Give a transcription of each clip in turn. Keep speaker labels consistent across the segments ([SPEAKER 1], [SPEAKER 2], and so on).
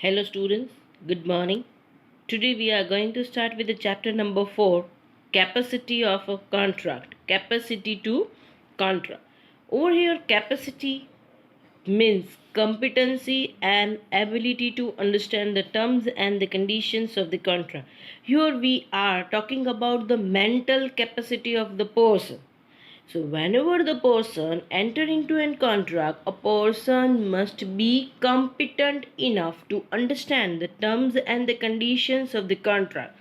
[SPEAKER 1] Hello students, good morning. Today we are going to start with the chapter number 4, capacity of a contract. Capacity to contract. Over here, capacity means competency and ability to understand the terms and the conditions of the contract. Here we are talking about the mental capacity of the person. So, whenever the person enter into a contract, a person must be competent enough to understand the terms and the conditions of the contract.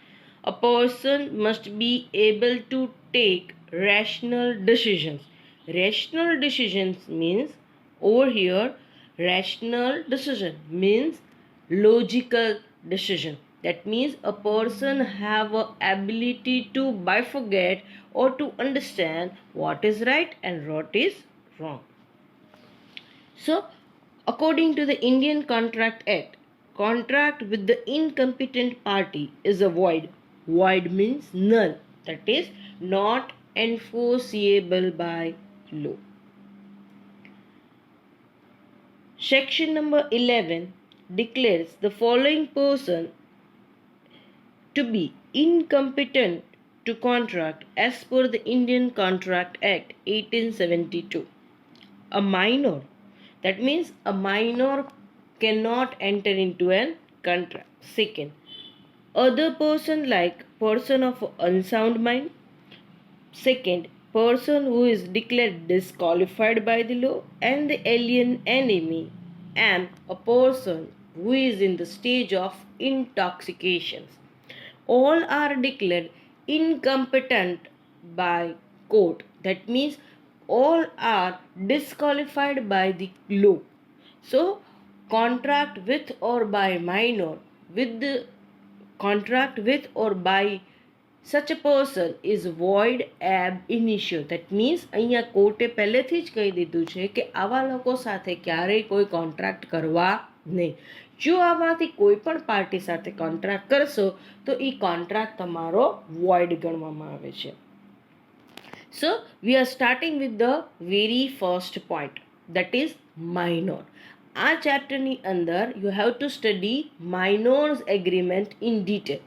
[SPEAKER 1] A person must be able to take rational decisions. Rational decisions means over here, rational decision means logical decision. That means a person have a ability to bifurcate or to understand what is right and what is wrong. So, according to the Indian Contract Act, contract with the incompetent party is a void. Void means null, that is not enforceable by law. Section number 11 declares the following person to be incompetent to contract as per the Indian Contract Act 1872. A minor, that means a minor cannot enter into an contract. Second, other person like person of unsound mind. Second, person who is declared disqualified by the law and the alien enemy, and a person who is in the stage of intoxication. All are declared incompetent by court. That means all are disqualified by the law. So, contract with or by minor, with the contract with or by such a person is void ab initio. That means અહીંયા કોર્ટે પહેલેથી જ કહી દીધું છે કે આવા લોકો સાથે ક્યારેય કોઈ કોન્ટ્રાક્ટ કરવા નહીં. જો આમાંથી કોઈ પણ પાર્ટી સાથે કોન્ટ્રાક્ટ કરશો તો એ કોન્ટ્રાક્ટ તમારો void ગણવામાં આવે છે. So we are starting with the very first point, that is minor. આ ચેપ્ટરની અંદર you have to study minors agreement in detail.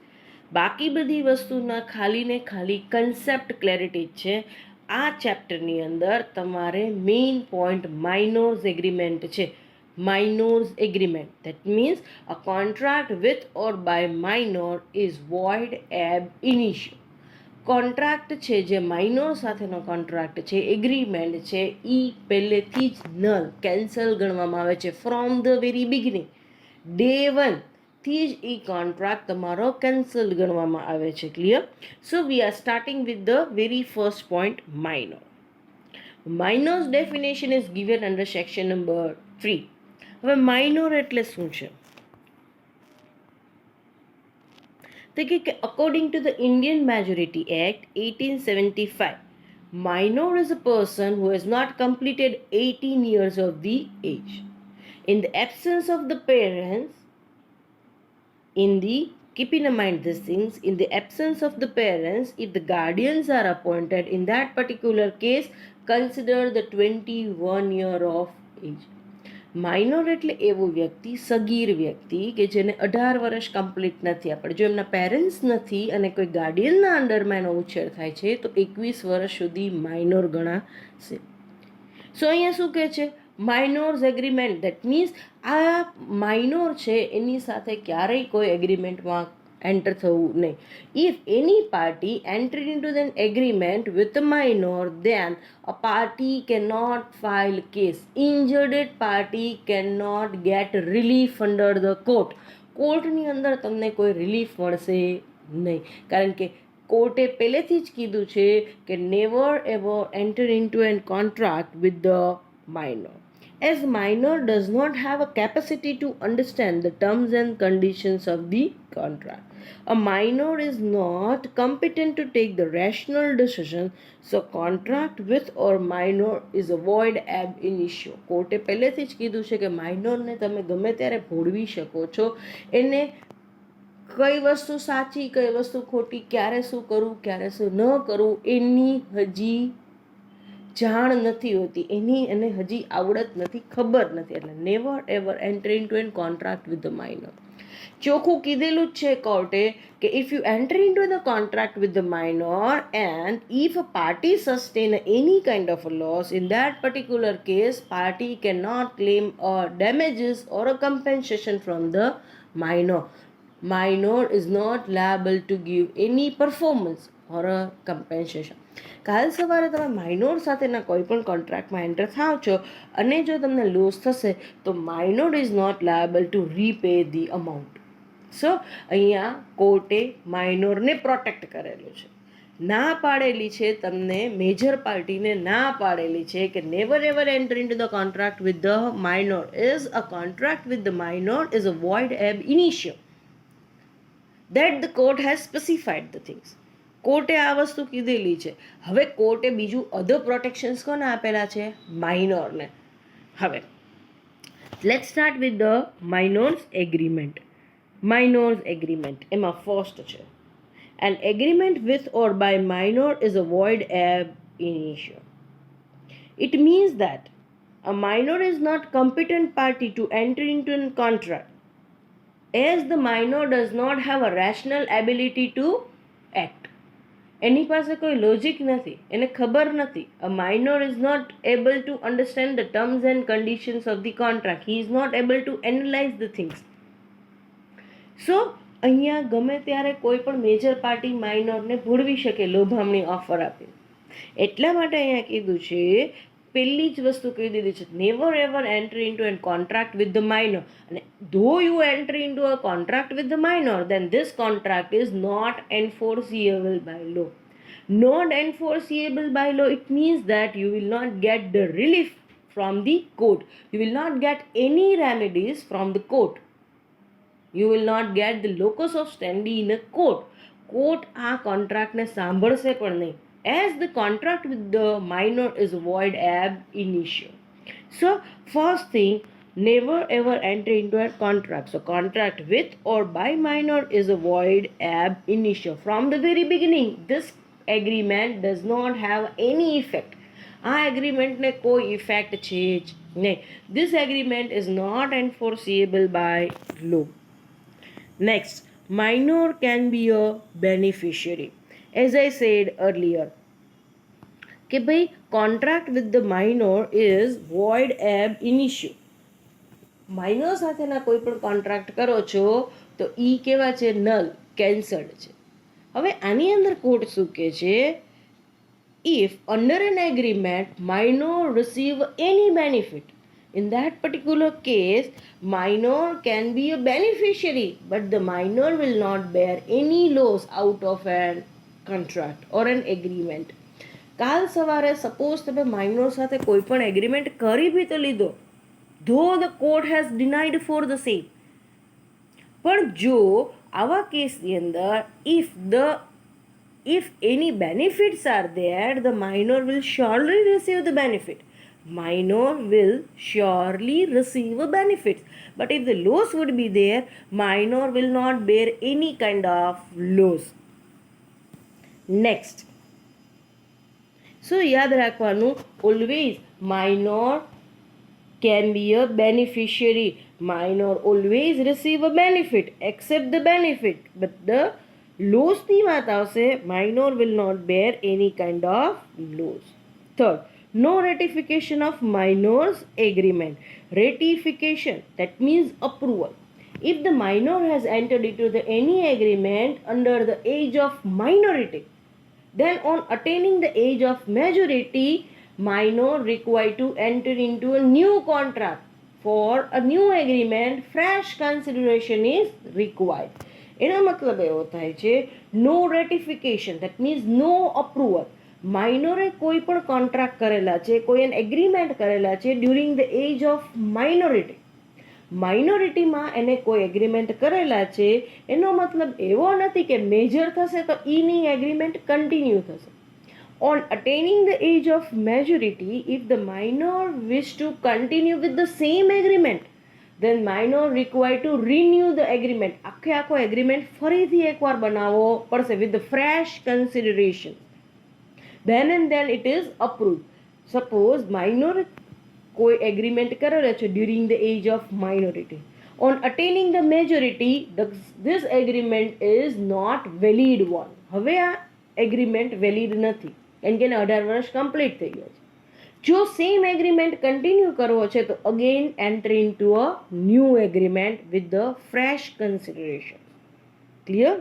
[SPEAKER 1] બાકી બધી વસ્તુના ખાલી ને ખાલી કન્સેપ્ટ ક્લેરિટી છે. આ ચેપ્ટરની અંદર તમારે મેઇન પોઈન્ટ માઇનોર્સ એગ્રીમેન્ટ છે. માઇનોર્સ agreement, that means a contract with or by minor is void ab initio. Contract છે જે માઇનોર સાથેનો કોન્ટ્રાક્ટ છે, એગ્રીમેન્ટ છે, એ પહેલેથી જ નલ કેન્સલ ગણવામાં આવે છે. From the very beginning, day one થી જ એ કોન્ટ્રાક્ટ તમારો કેન્સલ ગણવામાં આવે છે. Clear? So we are starting with the very first point, minor. Minors definition is given under section number 3. હવે માઇનોર એટલે શું છે? તો કે according to the Indian Majority Act 1875, minor is a person who has not completed 18 years of the age. In the absence of the parents, keep in mind these things, in the absence of the parents, if the guardians are appointed, in that particular case, consider the 21 year of age. Minor એટલે એવો વ્યક્તિ, સગીર વ્યક્તિ કે જેને 18 વર્ષ complete નથી. આપણે જો એમના પેરેન્ટ્સ નથી અને કોઈ ગાર્ડિયનના અંડરમાં એનો ઉછેર થાય છે તો 21 વર્ષ સુધી માઇનોર ગણાશે. સો અહીંયા શું કહે છે? માઇનોર્સ એગ્રીમેન્ટ, દેટ મીન્સ આ માઇનોર છે એની સાથે ક્યારેય કોઈ એગ્રીમેન્ટમાં એન્ટર થવું નહીં. If any party entered into an agreement with a minor, then a party cannot file case. Injured party cannot get relief under the court. કોર્ટની અંદર તમને કોઈ રિલીફ મળશે નહીં, કારણ કે કોર્ટે પહેલેથી જ કીધું છે કે never ever enter into a contract with the minor. As minor does not have a capacity to understand the terms and conditions of the contract, a minor is not competent to take the rational decision, so contract with or minor is a void ab initio. કોર્ટે પહેલેથી જ કીધું છે કે માઇનોરને તમે ગમે ત્યારે ભોળવી શકો છો. એને કઈ વસ્તુ સાચી કઈ વસ્તુ ખોટી, ક્યારે શું કરવું ક્યારે શું ન કરવું એની હજી જાણ નથી હોતી, એની એને હજી આવડત નથી, ખબર નથી. એટલે never ever enter into an contract with the minor. ચોખ્ખું કીધેલું જ છે કોર્ટે કે if you enter into the contract with the minor and if a party sustain any kind of a loss in that particular case party can not claim a damages or a compensation from the minor. Minor is not liable to give any performance or a compensation. કાલ સવારે તમે minor સાથેના કોઈ પણ કોન્ટ્રાક્ટમાં enter થાવ છો અને જો તમને લોસ થશે તો minor is not liable to repay the amount. So અહીંયા કોર્ટે માઇનોરને પ્રોટેક્ટ કરેલું છે. ના પાડેલી છે તમને મેજર પાર્ટીને ના પાડેલી છે કે never ever enter into the contract with the minor is a contract with the minor is a void ab initio. That the court has specified the things. કોર્ટે આ વસ્તુ કીધેલી છે. હવે કોર્ટે બીજું અધર પ્રોટેક્શન્સ કોને આપેલા છે? માઇનોરને. હવે let's start with the minor's agreement. Minor's agreement એમાં ફર્સ્ટ છે an agreement with or by minor is a void ab initio. It means that a minor is not competent party to enter into a contract as the minor does not have a rational ability to act. એની પાસે કોઈ logic નથી, એને ખબર નથી. A minor is not able to understand the terms and conditions of the contract. He is not able to analyze the things. So અહીંયા ગમે ત્યારે કોઈ પણ મેજર પાર્ટી માઇનોરને ભૂળવી શકે લોભામણી ઓફર આપી. એટલા માટે અહીંયા કીધું છે, પહેલી જ વસ્તુ કહી દીધી છે, never ever enter into an contract with the minor. અને though you enter into a contract with the minor then this contract is not enforceable by law. Not enforceable by law, it means that you will not get the relief from the court. You will not get any remedies from the court. You will not get the locus of standi in a court. Court આ કોન્ટ્રાક્ટને સાંભળશે પણ નહીં. As the contract with the minor is void ab initio. So first thing, never ever enter into a contract. So contract with or by minor is a void ab initio. From the very beginning, this agreement does not have any effect. આ એગ્રીમેન્ટને કોઈ effect છે જ નહીં. This agreement is not enforceable by law. Next, minor can be a beneficiary. As I said earlier, કે ભાઈ contract with the minor is void ab initio. Minor સાથેના કોઈ પણ કોન્ટ્રાક્ટ કરો છો તો ઈ કેવા છે? નલ, કેન્સલ્ડ છે. હવે આની અંદર કોર્ટ શું કહે છે? if under an agreement minor receive any benefit, in that particular case minor can be a beneficiary, but the minor will not bear any loss out of an contract or an agreement. કાલ સવારે suppose તમે minor સાથે કોઈ પણ agreement કરી બી તો લીધો, though the court has denied for the same. પણ જો આવા કેસની અંદર if any benefits are there, the minor will surely receive the benefit. Minor will surely receive a benefit. But if the loss would be there, minor will not bear any kind of loss. Next. So યાદ રાખવાનું, always minor can be a beneficiary. Minor always receive a benefit, accept the benefit, but the loss ની વાત આવશે, minor will not bear any kind of loss. Third, no ratification of minor's agreement. Ratification, that means approval. If the minor has entered into any agreement under the age of minority, then on attaining the age of majority, minor required to enter into a new contract. For a new agreement, fresh consideration is required. એનો મતલબ એવો થાય છે, no ratification, that means no approval. માઇનોરે કોઈ પણ contract કરેલા છે, કોઈ એગ્રીમેન્ટ કરેલા છે during the age of minority. માઇનોરિટીમાં એને કોઈ એગ્રીમેન્ટ કરેલા છે, એનો મતલબ એવો નથી કે મેજર થશે તો ઈની એગ્રીમેન્ટ કન્ટિન્યુ થશે. On attaining the age of majority, if the minor wish to continue with the same agreement, then minor required to renew the agreement. આખો એગ્રીમેન્ટ ફરીથી એકવાર બનાવવો પડશે with the fresh consideration. Then and then it is approved. Suppose minor કોઈ agreement કરેલો છે during the age of minority, On attaining the majority, this agreement is not valid one. હવે આ એગ્રીમેન્ટ વેલિડ નથી કારણ કે એને 18 વર્ષ કમ્પ્લીટ થઈ ગયા છે. જો સેમ એગ્રીમેન્ટ કન્ટિન્યુ કરવો છે તો again enter into a new agreement with the fresh consideration. Clear?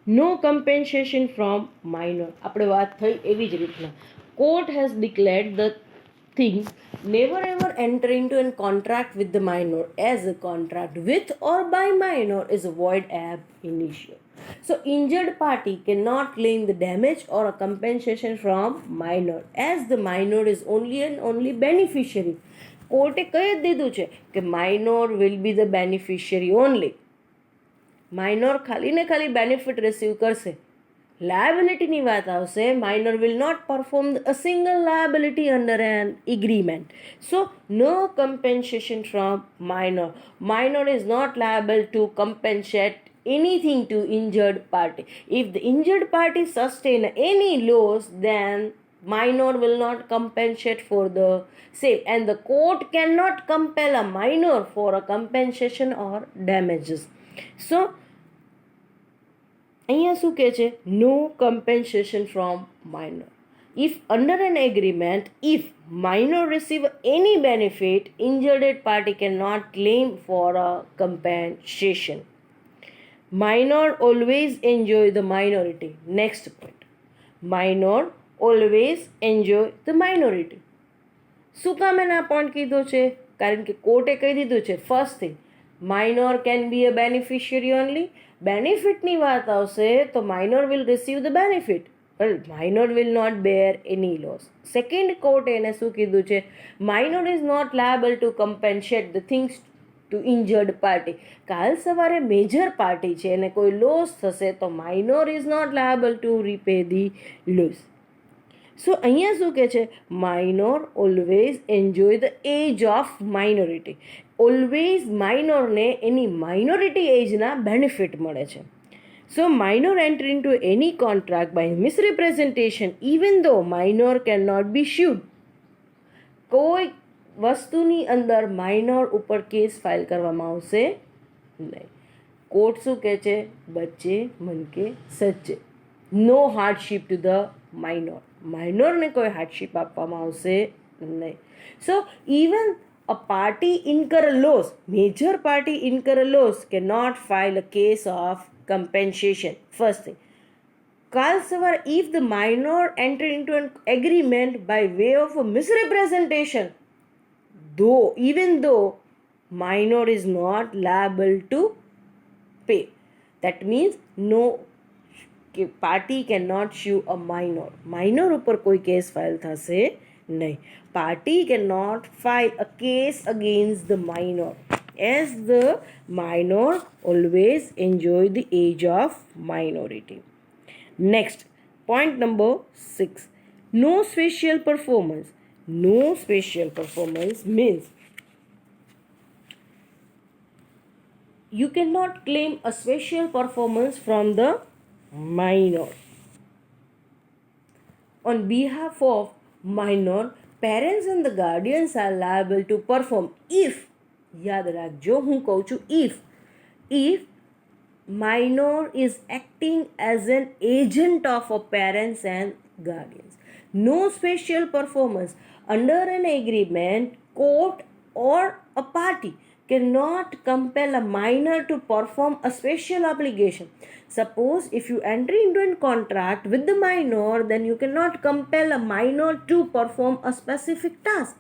[SPEAKER 1] No compensation from minor. આપણે વાત થઈ એવી જ રીતના court has declared the thing never ever enter into a contract with the minor as a contract with or by minor is void ab initio. So injured party cannot claim the damage or a compensation from minor as the minor is only and only beneficiary. કોર્ટે કહી જ દીધું છે કે minor will be the beneficiary only. Minor ખાલી ને ખાલી benefit receive કરશે. લાયબિલિટીની વાત આવશે, minor will not perform a single liability under an agreement. So no compensation from minor. Minor is not liable to compensate anything to injured party. If the injured party sustain any loss, then minor will not compensate for the same, and the court cannot compel a minor for a compensation or damages. So અહીંયા શું કહે છે? No compensation from minor. If under an agreement if minor receive any benefit, injured party can not claim for a compensation. Minor always enjoy the minority. Next point, minor always enjoy the minority. શું કામ એને આ point કીધો છે? કારણ કે કોર્ટે કહી દીધું છે first thing minor can be a beneficiary only. બેનિફિટની વાત આવશે તો minor will receive the benefit, but minor will not bear any loss. Second કોર્ટે એને શું કીધું છે? Minor is not liable to compensate the things to injured party. કાલ સવારે મેજર પાર્ટી છે એને કોઈ લોસ થશે તો minor is not liable to repay the loss. So અહીંયા શું કહે છે? Minor always enjoy the age of minority. Always માઇનરને એની માઇનોરિટી એજના બેનિફિટ મળે છે. So minor enter into any contract by misrepresentation even though minor can not be sued. કોઈ વસ્તુની અંદર માઇનર ઉપર કેસ ફાઇલ કરવામાં આવશે નહીં. કોર્ટ શું કહે છે? બચ્ચે મન કે સચ્ચે. નો હાર્ડશીપ ટુ ધ માઇનર. માઇનરને કોઈ હાર્ડશીપ આપવામાં આવશે નહીં. સો even a party incur a loss, major party incur a loss, cannot file a case of compensation. First thing, કાલ સવાર if the minor enter into an agreement by way of a misrepresentation, even though minor is not liable to pay, that means no party cannot sue a minor. minor ઉપર કોઈ case file થશે નહીં. Party cannot file a case against the minor as the minor always enjoy the age of minority. Next, point number 6. No special performance. No special performance means you cannot claim a special performance from the minor. On behalf of minor, parents and the guardians are liable to perform if, યાદ રાખજો હું કહું છું if minor is acting as an agent of a parents and guardians. No special performance under an agreement, court or a party cannot compel a minor to perform a special obligation. Suppose if you enter into a contract with the minor, then you cannot compel a minor to perform a specific task.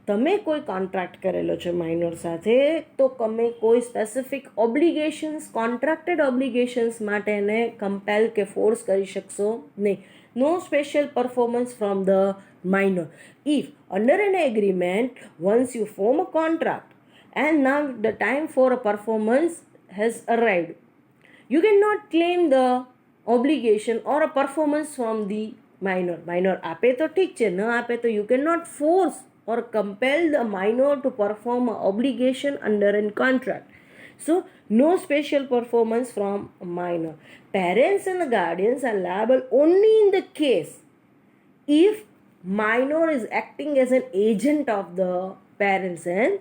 [SPEAKER 1] તમે કોઈ contract કરેલો છે minor સાથે તો તમે કોઈ specific ઓબ્લિગેશન્સ, કોન્ટ્રાક્ટેડ ઓબ્લિગેશન્સ માટે એને કમ્પેલ કે ફોર્સ કરી શકશો નહીં. No special performance from the minor. If under an agreement once you form a contract and now the time for a performance has arrived, you cannot claim the obligation or a performance from the minor. minor આપે તો ઠીક છે, ન આપે તો you cannot force or compel the minor to perform an obligation under a contract. So no special performance from a minor. Parents and the guardians are liable only in the case if minor is acting as an agent of the parents and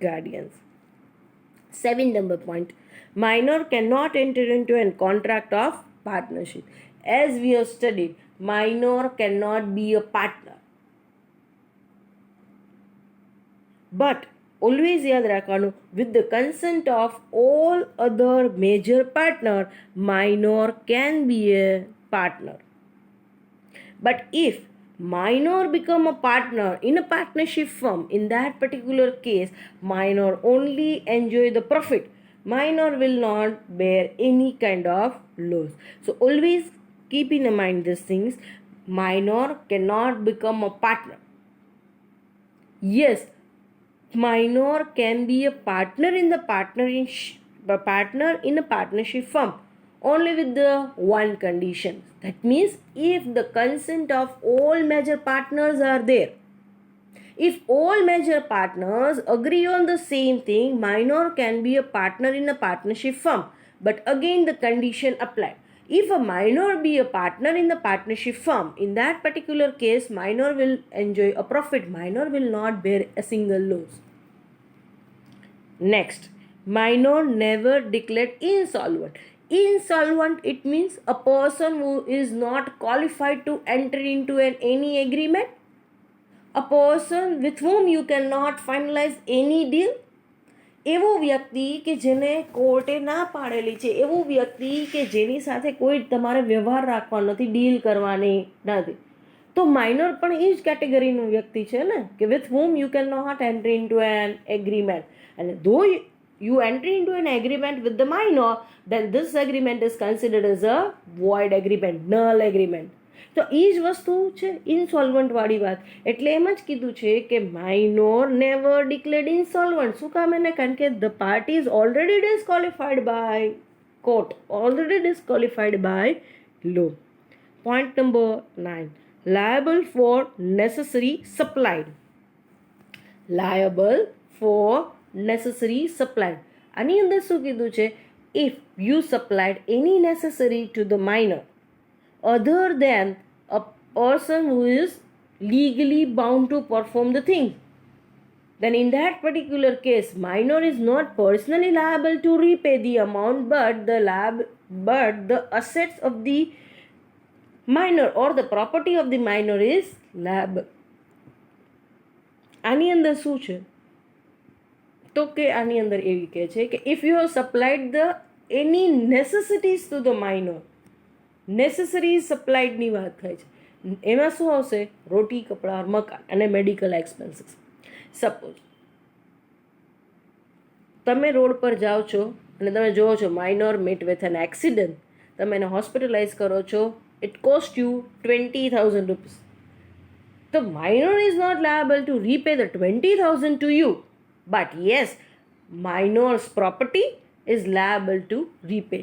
[SPEAKER 1] guardians. 7 point, minor cannot enter into a contract of partnership. As we have studied, minor cannot be a partner. But always યાદ રાખવાનું, with the consent of all other major partner, minor can be a partner. But if minor become a partner in a partnership firm, in that particular case, minor only enjoy the profit. Minor will not bear any kind of loss. So always keep in mind these things. Minor cannot become a partner. Yes, minor can be a partner in a partnership firm, only with the one condition. That means if the consent of all major partners are there. If all major partners agree on the same thing, minor can be a partner in a partnership firm. But again the condition applied. If a minor be a partner in the partnership firm, in that particular case, minor will enjoy a profit. Minor will not bear a single loss. Next, minor never declared insolvent. Insolvent, it means a person who is not qualified to enter into any agreement, a person with whom you cannot finalize any deal. એવો વ્યક્તિ કે જેને કોર્ટે ના પાડેલી છે, એવો વ્યક્તિ કે જેની સાથે કોઈ તમારે વ્યવહાર રાખવાનો નથી, ડીલ કરવાની નથી, તો માઇનર પણ એ જ કેટેગરીનું વ્યક્તિ છે ને, કે with whom you cannot enter into an agreement. And though you enter into an agreement with the minor, then this agreement is considered as a void agreement, null agreement. તો એ જ વસ્તુ છે ઇનસોલ્વન્ટ વાળી વાત. એટલે એમ જ કીધું છે કે માઇનોર નેવર ડિક્લેર્ડ ઇનસોલ્વન્ટ. શું કામ એને? કારણ કે the party is already disqualified by court, already disqualified by law. Point number 9, liable for necessary supplied. Liable for necessary supplied. આની અંદર શું કીધું છે? If you supplied any necessary to the minor other than a person who is legally bound to perform the thing, then in that particular case, minor is not personally liable to repay the amount, but the assets of the minor or the property of the minor is liable. આની અંદર શું છે? તો કે આની અંદર એવી કહે છે કે if you have supplied the any necessities to the minor, necessary સપ્લાઈડની વાત થાય છે. એમાં શું આવશે? રોટી, કપડાં, મકાન અને મેડિકલ એક્સપેન્સીસ. સપોઝ તમે રોડ પર જાઓ છો અને તમે જોવો છો minor met with an accident, તમે એને હોસ્પિટલાઇઝ કરો છો, ઇટ કોસ્ટ યુ 20,000 rupees. તો minor is not liable to repay the 20,000 to you, but yes, minor's property is liable to repay.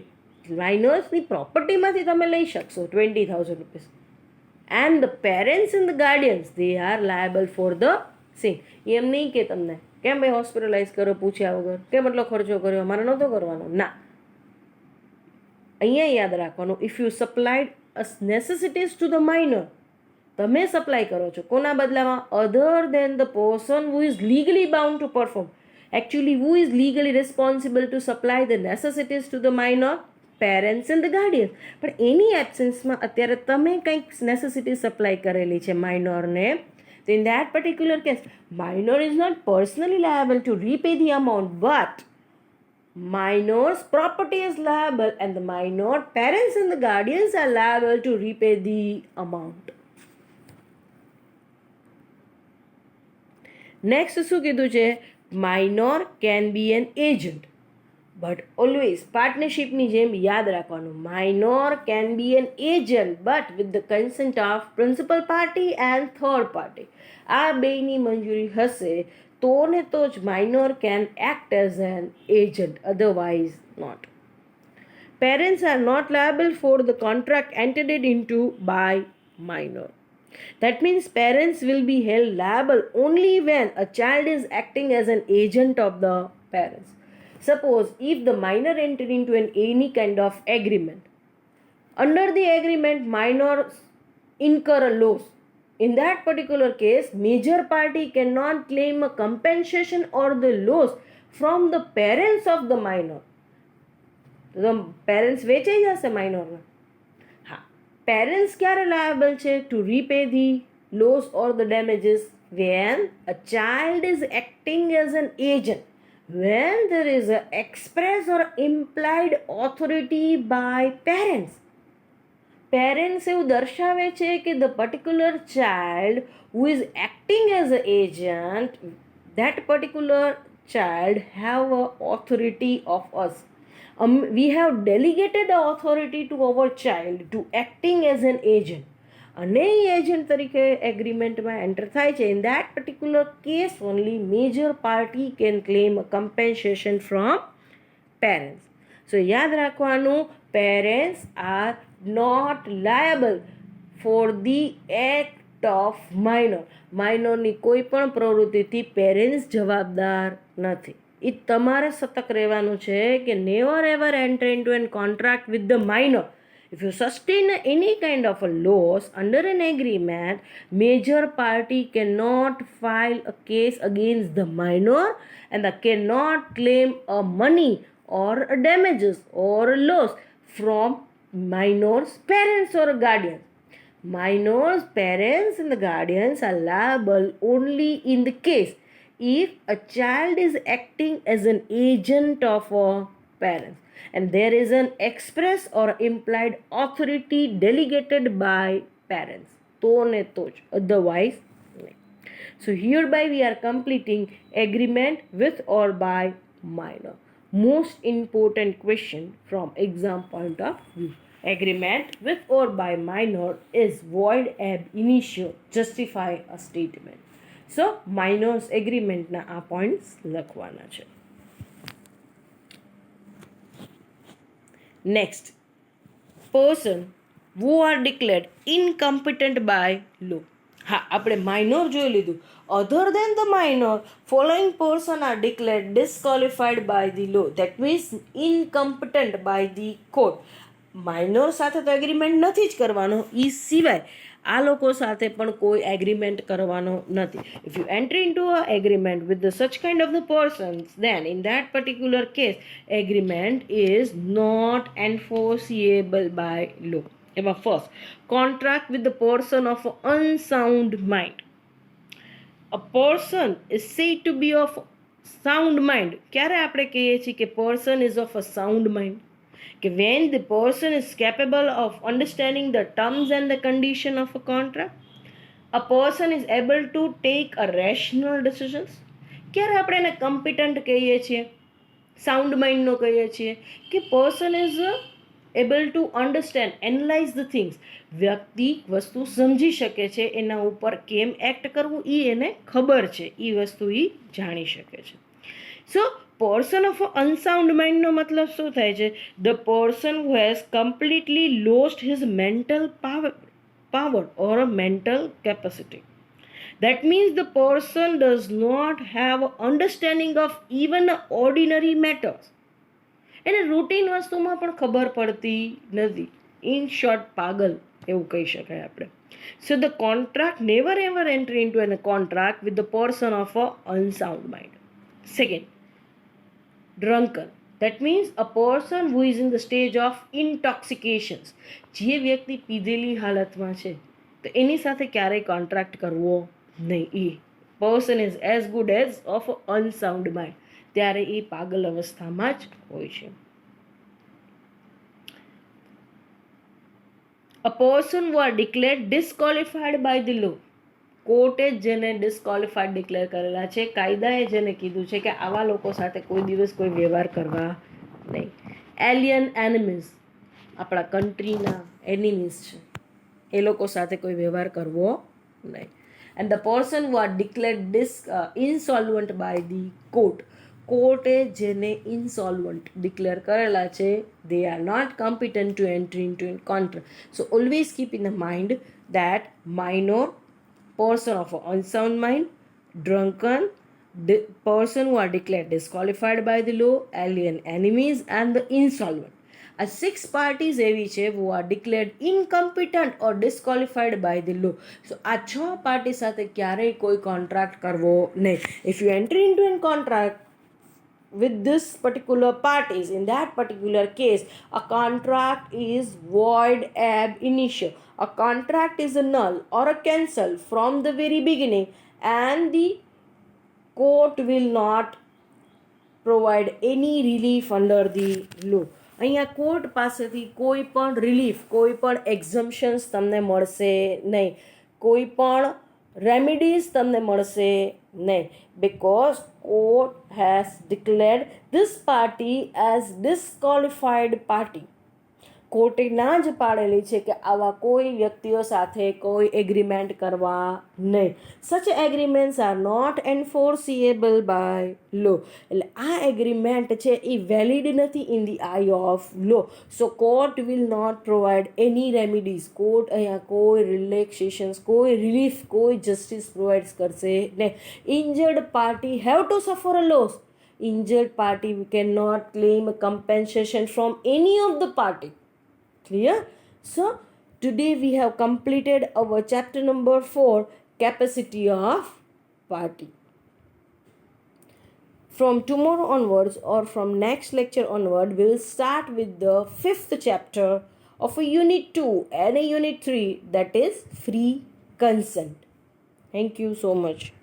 [SPEAKER 1] માઇનર્સની પ્રોપર્ટીમાંથી તમે લઈ શકશો 20,000 rupees. And the parents and the guardians, they are liable for the same. એમ નહીં કે તમને કેમ ભાઈ હોસ્પિટલાઇઝ કરો પૂછ્યા વગર, કેમ એટલો ખર્ચો કર્યો, અમારે નહોતો કરવાનો. ના, અહીંયા યાદ રાખવાનું, if you supplied necessities to the minor, તમે સપ્લાય કરો છો કોના બદલામાં? Other than the person who is legally bound to perform. Actually who is legally responsible to supply the necessities to the minor? Parents and the guardians. પણ એની એબ્સેન્સમાં અત્યારે તમે કંઈક નેસેસિટી સપ્લાય કરેલી છે માઇનરને, તો in that particular case minor is not personally liable to repay the amount, but minor's property is liable and the minor parents and the guardians are liable to repay the amount. Next શું કીધું છે? minor can be an agent. But always પાર્ટનરશિપની જેમ યાદ રાખવાનું, minor can be an agent but with the consent of principal party and third party. આ બેયની મંજૂરી હશે તો ને તો જ minor can act as an agent, otherwise not. Parents are not liable for the contract entered into by minor. That means parents will be held liable only when a child is acting as an agent of the parents. Suppose if the minor entered into any kind of agreement, under the agreement minor incur a loss, In that particular case, major party cannot claim a compensation or the loss from the parents of the minor. તો parents વેચાઈ જશે માઇનરના. હા, parents ક્યારે liable છે to repay the loss or the damages? When a child is acting as an agent, when there is an express or implied authority by parents. Parents એવું દર્શાવે છે કે the particular child who is acting as a agent, that particular child have a authority of us. We have delegated the authority to our child to acting as an agent. અને એ agent તરીકે એગ્રીમેન્ટમાં enter થાય છે. In that particular case only major party can claim a compensation from parents. So યાદ રાખવાનું, parents are not liable for the act of minor. માઇનરની કોઈ પણ પ્રવૃત્તિથી parents જવાબદાર નથી. એ તમારે સતર્ક રહેવાનું છે કે never ever enter into an contract with the minor. If you sustain any kind of a loss under an agreement, major party cannot file a case against the minor and they cannot claim a money or a damages or a loss from minor's parents or guardians. Minor's parents and the guardians are liable only in the case if a child is acting as an agent of a parent and there is an express or implied authority delegated by parents. તો ને તો જ, otherwise નહીં. So hereby we are completing agreement with or by minor. Most important question from exam point of view. Agreement with or by minor is void ab initio, justify a statement. So minors agreementના આ points લખવાના છે. Next, person who are declared incompetent by law. હા, આપણે minor જોઈ લીધું. Other than the minor, following person are declared disqualified by the law. That means incompetent by the court. Minor સાથે તો agreement નથી જ કરવાનો, એ સિવાય આ લોકો સાથે પણ કોઈ એગ્રીમેન્ટ કરવાનો નથી. If you enter into a agreement with such kind of the persons, then in that particular case agreement is not enforceable by law. એમાં first, contract with the person of unsound mind. A person is said to be of sound mind. ક્યારે આપણે કહીએ છીએ કે person is of a sound mind? કે when the person is capable of understanding the terms and the condition of a contract, a person is able to take a rational decisions. ક્યારે આપણે એને કમ્પિટન્ટ કહીએ છીએ, સાઉન્ડ માઇન્ડનો કહીએ છીએ કે person is able to understand, analyse the things. વ્યક્તિ વસ્તુ સમજી શકે છે, એના ઉપર કેમ એક્ટ કરવું એ એને ખબર છે, એ વસ્તુ એ જાણી શકે છે. સો પર્સન ઓફ અનસાઉન્ડ માઇન્ડનો મતલબ શું થાય છે? The person who has completely lost his mental power or a mental capacity. That means the person does not have understanding of even ordinary matters. એને રૂટીન વસ્તુમાં પણ ખબર પડતી નથી. ઇન શોર્ટ, પાગલ એવું કહી શકાય આપણે. So the contract never ever enter into an contract with the person of a unsound mind. Second, drunken. That means a person who is in the stage of intoxications. જે વ્યક્તિ પીધેલી હાલતમાં છે તો એની સાથે ક્યારેય કોન્ટ્રાક્ટ કરવો નહીં. A person is as good as of unsound mind. ત્યારે એ પાગલ અવસ્થામાં જ હોય છે. A person who are declared disqualified by the law. કોર્ટે જેને ડિસ્કોલિફાઈડ ડિક્લેર કરેલા છે, કાયદાએ જેને કીધું છે કે આવા લોકો સાથે કોઈ દિવસ કોઈ વ્યવહાર કરવા નહીં. એલિયન એનિમીઝ, આપણા કન્ટ્રીના એનિમીઝ છે, એ લોકો સાથે કોઈ વ્યવહાર કરવો નહીં. And the person who are declared insolvent by the court. કોર્ટે જેને ઇનસોલ્વન્ટ ડિક્લેર કરેલા છે, they are not competent to enter into a contract. So always keep in the mind that minor, person of unsound mind, drunken, person who are declared disqualified by the law, alien enemies and the insolvent. આ 6 parties એવી છે who are declared incompetent or disqualified by the law. સો આ 6 party સાથે ક્યારેય કોઈ contract કરવો નહીં. If you enter into a contract with this particular parties, in that particular case a contract is void ab initio. A contract is a null or a cancel from the very beginning, and the court will not provide any relief under the law. અહીંયા court પાસેથી કોઈ પણ relief, કોઈ પણ એક્ઝમ્પશન્સ તમને મળશે નહીં, કોઈ પણ રેમિડીઝ તમને મળશે નહીં, because court has declared this party as disqualified party. કોર્ટે ના જ પાડેલી છે કે આવા કોઈ વ્યક્તિઓ સાથે કોઈ એગ્રીમેન્ટ કરવા નહીં. Such agreements are not enforceable by law. એટલે આ એગ્રીમેન્ટ છે એ વેલિડ નથી in the eye of law. So court will not provide any remedies. Court અહીંયા કોઈ રિલેક્સેશન્સ, કોઈ રિલીફ, કોઈ જસ્ટિસ પ્રોવાઈડ કરશે નહીં. ઇન્જર્ડ પાર્ટી હેવ ટુ સફર અ loss. Injured party cannot claim a compensation from any of the party. Clear? So today we have completed our chapter number 4, capacity of party. From tomorrow onwards, or from next lecture onward, we will start with the 5th chapter of a unit 2 and a unit 3, that is free consent. Thank you so much.